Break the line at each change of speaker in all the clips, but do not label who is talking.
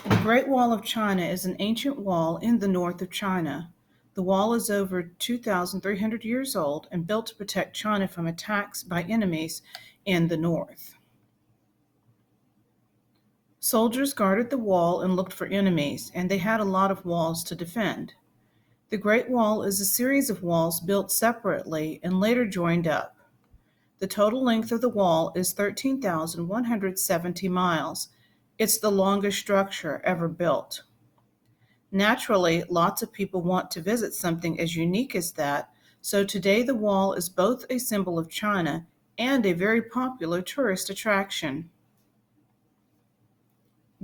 The Great Wall of China is an ancient wall in the north of China. The wall is over 2,300 years old and built to protect China from attacks by enemies in the north. Soldiers guarded the wall and looked for enemies, and they had a lot of walls to defend. The Great Wall is a series of walls built separately and later joined up. The total length of the wall is 13,170 miles. It's the longest structure ever built. Naturally, lots of people want to visit something as unique as that, so today the wall is both a symbol of China and a very popular tourist attraction.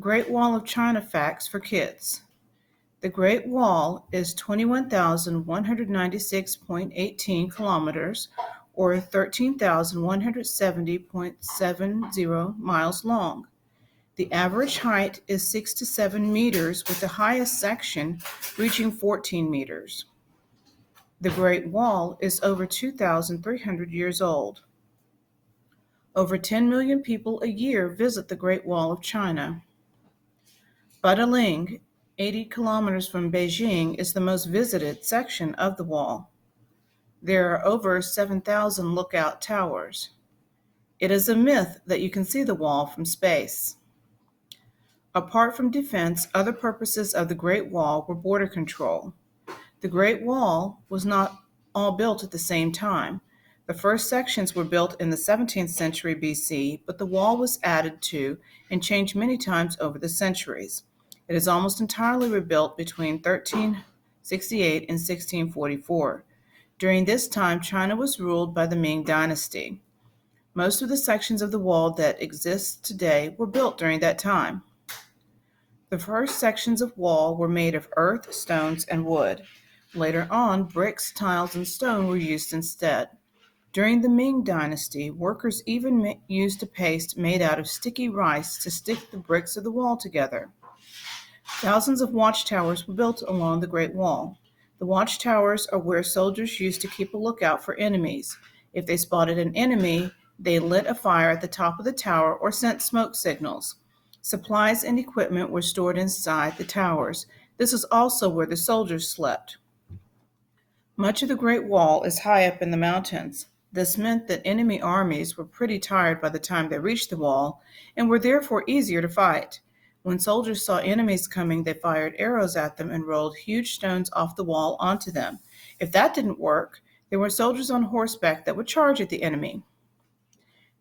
Great Wall of China facts for kids. The Great Wall is 21,196.18 kilometers or 13,170.70 miles long. The average height is 6 to 7 meters, with the highest section reaching 14 meters. The Great Wall is over 2,300 years old. Over 10 million people a year visit the Great Wall of China. Badaling, 80 kilometers from Beijing, is the most visited section of the wall. There are over 7,000 lookout towers. It is a myth that you can see the wall from space. Apart from defense, other purposes of the Great Wall were border control. The Great Wall was not all built at the same time. The first sections were built in the 17th century BC, but the wall was added to and changed many times over the centuries. It is almost entirely rebuilt between 1368 and 1644. During this time, China was ruled by the Ming Dynasty. Most of the sections of the wall that exist today were built during that time. The first sections of wall were made of earth, stones, and wood. Later on, bricks, tiles, and stone were used instead. During the Ming Dynasty, workers even used a paste made out of sticky rice to stick the bricks of the wall together. Thousands of watchtowers were built along the Great Wall. The watchtowers are where soldiers used to keep a lookout for enemies. If they spotted an enemy, they lit a fire at the top of the tower or sent smoke signals. Supplies and equipment were stored inside the towers. This is also where the soldiers slept. Much of the Great Wall is high up in the mountains. This meant that enemy armies were pretty tired by the time they reached the wall and were therefore easier to fight. When soldiers saw enemies coming, they fired arrows at them and rolled huge stones off the wall onto them. If that didn't work, there were soldiers on horseback that would charge at the enemy.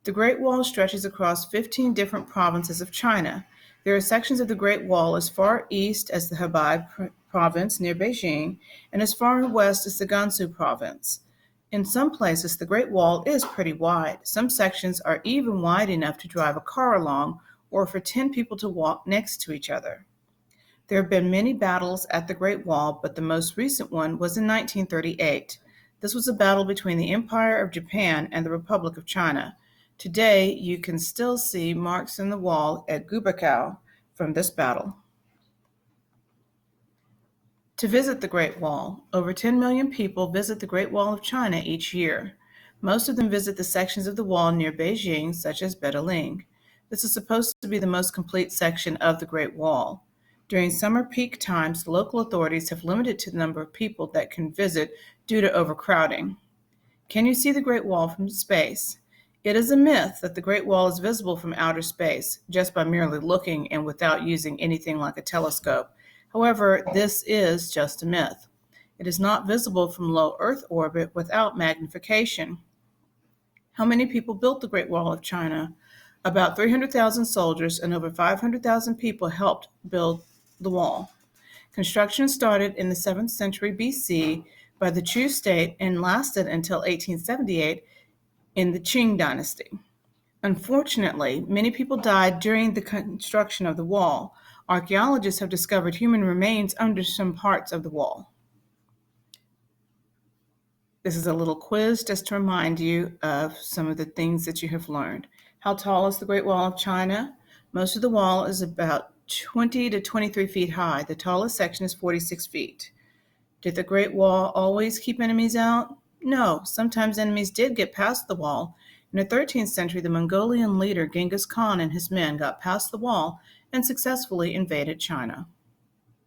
The Great Wall stretches across 15 different provinces of China. There are sections of the Great Wall as far east as the Hebei province near Beijing and as far west as the Gansu province. In some places, the Great Wall is pretty wide. Some sections are even wide enough to drive a car along or for 10 people to walk next to each other. There have been many battles at the Great Wall, but the most recent one was in 1938. This was a battle between the Empire of Japan and the Republic of China. Today, you can still see marks in the wall at Gubacao from this battle. To visit the Great Wall, over 10 million people visit the Great Wall of China each year. Most of them visit the sections of the wall near Beijing, such as Badaling. This is supposed to be the most complete section of the Great Wall. During summer peak times, local authorities have limited the number of people that can visit due to overcrowding. Can you see the Great Wall from space? It is a myth that the Great Wall is visible from outer space just by merely looking and without using anything like a telescope. However, this is just a myth. It is not visible from low Earth orbit without magnification. How many people built the Great Wall of China? About 300,000 soldiers and over 500,000 people helped build the wall. Construction started in the 7th century BC by the Chu state and lasted until 1878 in the Qing dynasty. Unfortunately, many people died during the construction of the wall. Archaeologists have discovered human remains under some parts of the wall. This is a little quiz just to remind you of some of the things that you have learned. How tall is the Great Wall of China? Most of the wall is about 20 to 23 feet high. The tallest section is 46 feet. Did the Great Wall always keep enemies out? No, sometimes enemies did get past the wall. In the 13th century, the Mongolian leader Genghis Khan and his men got past the wall and successfully invaded China.